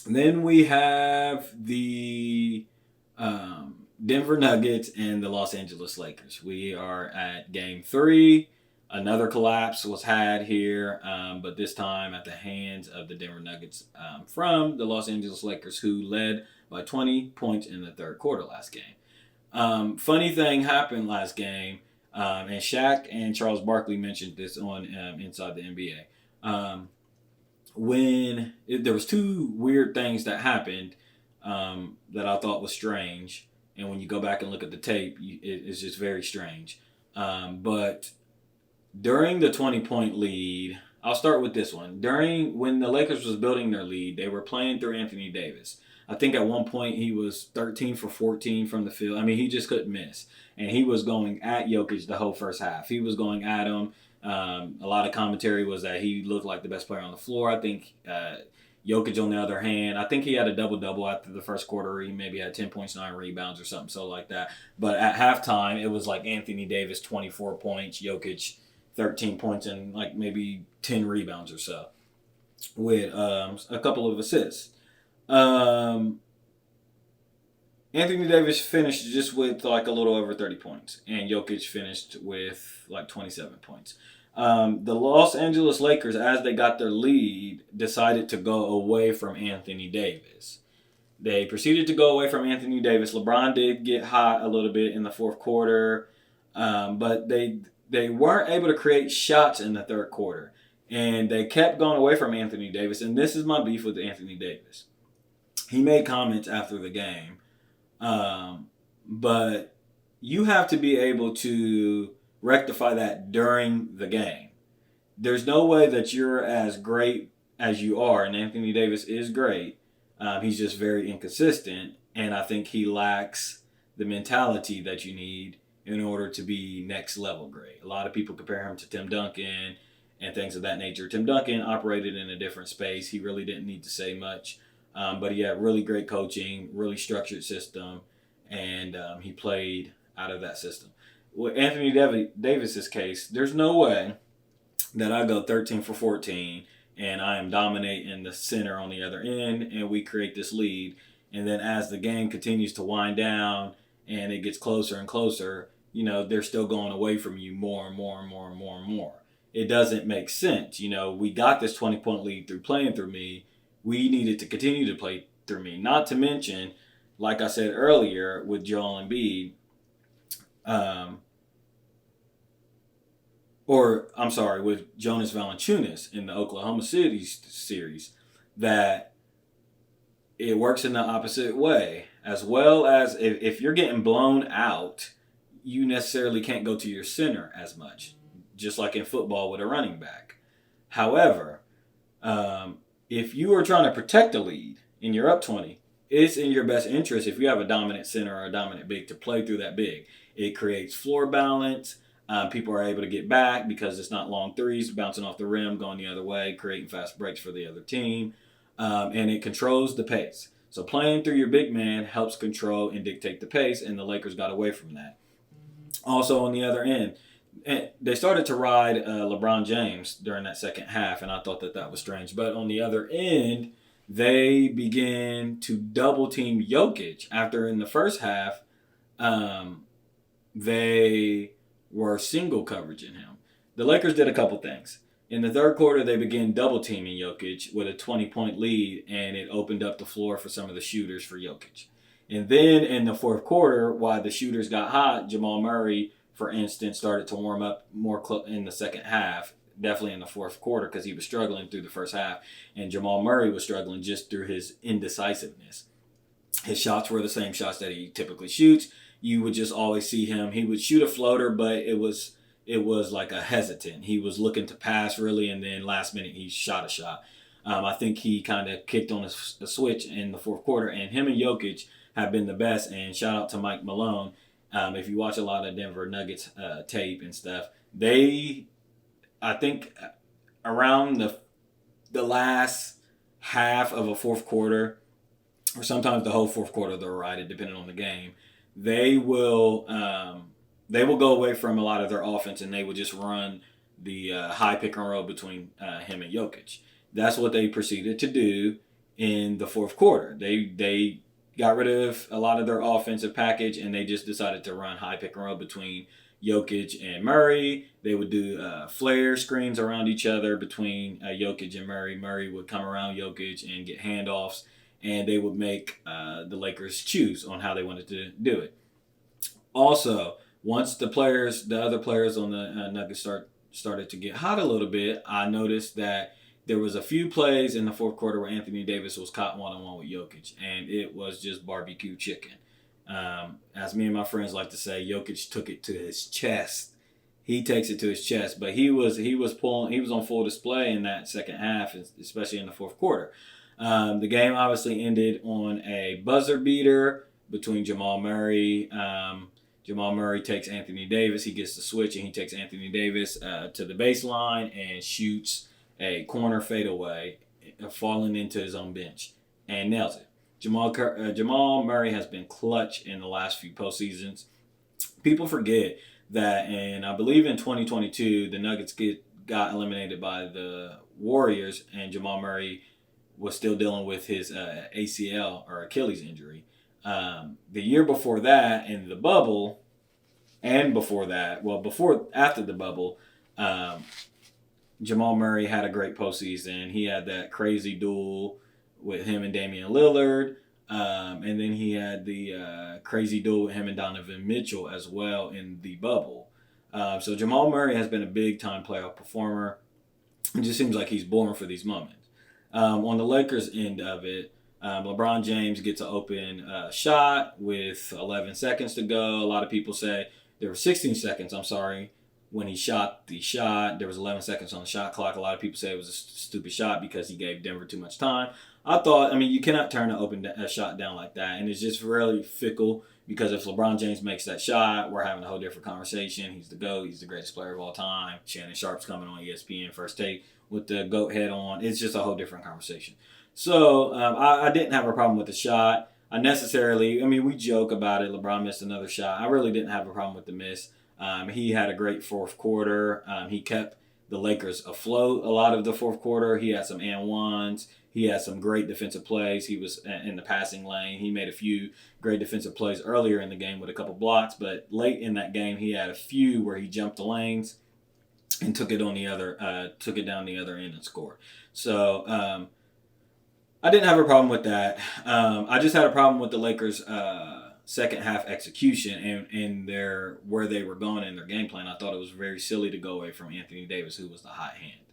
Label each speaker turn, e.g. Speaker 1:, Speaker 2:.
Speaker 1: Then we have the Denver Nuggets and the Los Angeles Lakers. We are at game three. Another collapse was had here, but this time at the hands of the Denver Nuggets from the Los Angeles Lakers, who led by 20 points in the third quarter last game. Funny thing happened last game, and Shaq and Charles Barkley mentioned this on Inside the NBA. There was two weird things that happened that I thought was strange, and when you go back and look at the tape, it's just very strange. But during the 20-point lead, I'll start with this one. During when the Lakers was building their lead, they were playing through Anthony Davis. I think at one point he was 13 for 14 from the field. I mean, he just couldn't miss. And he was going at Jokic the whole first half. He was going at him. A lot of commentary was that he looked like the best player on the floor. I think Jokic, on the other hand, I think he had a double-double after the first quarter. He maybe had 10 points, 9 rebounds or something so like that. But at halftime, it was like Anthony Davis, 24 points, Jokic, 13 points and like maybe 10 rebounds or so with a couple of assists. Um, Anthony Davis finished just with like a little over 30 points, and Jokic finished with like 27 points. The Los Angeles Lakers, as they got their lead, decided to go away from Anthony Davis. They proceeded to go away from Anthony Davis. LeBron did get hot a little bit in the fourth quarter, but they weren't able to create shots in the third quarter, and they kept going away from Anthony Davis. And this is my beef with Anthony Davis. He made comments after the game, but you have to be able to rectify that during the game. There's no way that you're as great as you are, and Anthony Davis is great. He's just very inconsistent, and I think he lacks the mentality that you need in order to be next level great. A lot of people compare him to Tim Duncan and things of that nature. Tim Duncan operated in a different space. He really didn't need to say much, but he had really great coaching, really structured system, and he played out of that system. With Anthony Davis's case, there's no way that I go 13 for 14 and I am dominating the center on the other end and we create this lead. And then as the game continues to wind down and it gets closer and closer, they're still going away from you more and more and more and more and more. It doesn't make sense. We got this 20-point lead through playing through me. We needed to continue to play through me. Not to mention, like I said earlier with Joel Embiid, um, or I'm sorry, with Jonas Valanciunas in the Oklahoma City series, that it works in the opposite way. As well as if you're getting blown out, you necessarily can't go to your center as much, just like in football with a running back. However, if you are trying to protect a lead and you're up 20, it's in your best interest if you have a dominant center or a dominant big to play through that big. It creates floor balance. People are able to get back because it's not long threes bouncing off the rim, going the other way, creating fast breaks for the other team. And it controls the pace. So playing through your big man helps control and dictate the pace, and the Lakers got away from that. Also, on the other end, they started to ride LeBron James during that second half, and I thought that was strange. But on the other end, they began to double team Jokic after in the first half, they were single coveraging him. The Lakers did a couple things. In the third quarter, they began double teaming Jokic with a 20-point lead, and it opened up the floor for some of the shooters for Jokic. And then in the fourth quarter, while the shooters got hot, Jamal Murray, for instance, started to warm up more in the second half, definitely in the fourth quarter because he was struggling through the first half. And Jamal Murray was struggling just through his indecisiveness. His shots were the same shots that he typically shoots. You would just always see him. He would shoot a floater, but it was like a hesitant. He was looking to pass really, and then last minute he shot a shot. I think he kind of kicked on a switch in the fourth quarter, and him and Jokic have been the best. And shout out to Mike Malone. If you watch a lot of Denver Nuggets tape and stuff, I think around the last half of a fourth quarter, or sometimes the whole fourth quarter, they'll ride it depending on the game. They will go away from a lot of their offense and they will just run the high pick and roll between him and Jokic. That's what they proceeded to do, in the fourth quarter. They got rid of a lot of their offensive package and they just decided to run high pick and roll between Jokic and Murray. They would do flare screens around each other between Jokic and Murray. Murray would come around Jokic and get handoffs, and they would make the Lakers choose on how they wanted to do it. Also, once the other players on the Nuggets started to get hot a little bit, I noticed that there was a few plays in the fourth quarter where Anthony Davis was caught one-on-one with Jokic, and it was just barbecue chicken. As me and my friends like to say, Jokic took it to his chest. He takes it to his chest, but he was on full display in that second half, especially in the fourth quarter. The game obviously ended on a buzzer beater between Jamal Murray. Jamal Murray takes Anthony Davis. He gets the switch and he takes Anthony Davis to the baseline and shoots a corner fadeaway, falling into his own bench, and nails it. Jamal Murray has been clutch in the last few postseasons. People forget that, and I believe in 2022, the Nuggets got eliminated by the Warriors, and Jamal Murray was still dealing with his ACL or Achilles injury. The year before that, in the bubble, and before that, after the bubble, Jamal Murray had a great postseason. He had that crazy duel with him and Damian Lillard. And then he had the crazy duel with him and Donovan Mitchell as well in the bubble. So Jamal Murray has been a big-time playoff performer. It just seems like he's born for these moments. On the Lakers end of it, LeBron James gets an open shot with 11 seconds to go. A lot of people say there were 16 seconds, when he shot the shot. There was 11 seconds on the shot clock. A lot of people say it was a stupid shot because he gave Denver too much time. You cannot turn a shot down like that. And it's just really fickle because if LeBron James makes that shot, we're having a whole different conversation. He's the GOAT. He's the greatest player of all time. Shannon Sharp's coming on ESPN First Take with the GOAT head on. It's just a whole different conversation. So I didn't have a problem with the shot. We joke about it. LeBron missed another shot. I really didn't have a problem with the miss. He had a great fourth quarter. He kept the Lakers afloat a lot of the fourth quarter. He had some and ones. He had some great defensive plays. He was in the passing lane. He made a few great defensive plays earlier in the game with a couple blocks, but late in that game, he had a few where he jumped the lanes and took it down the other end and scored. So I didn't have a problem with that. I just had a problem with the Lakers' second half execution and where they were going in their game plan. I thought it was very silly to go away from Anthony Davis, who was the hot hand.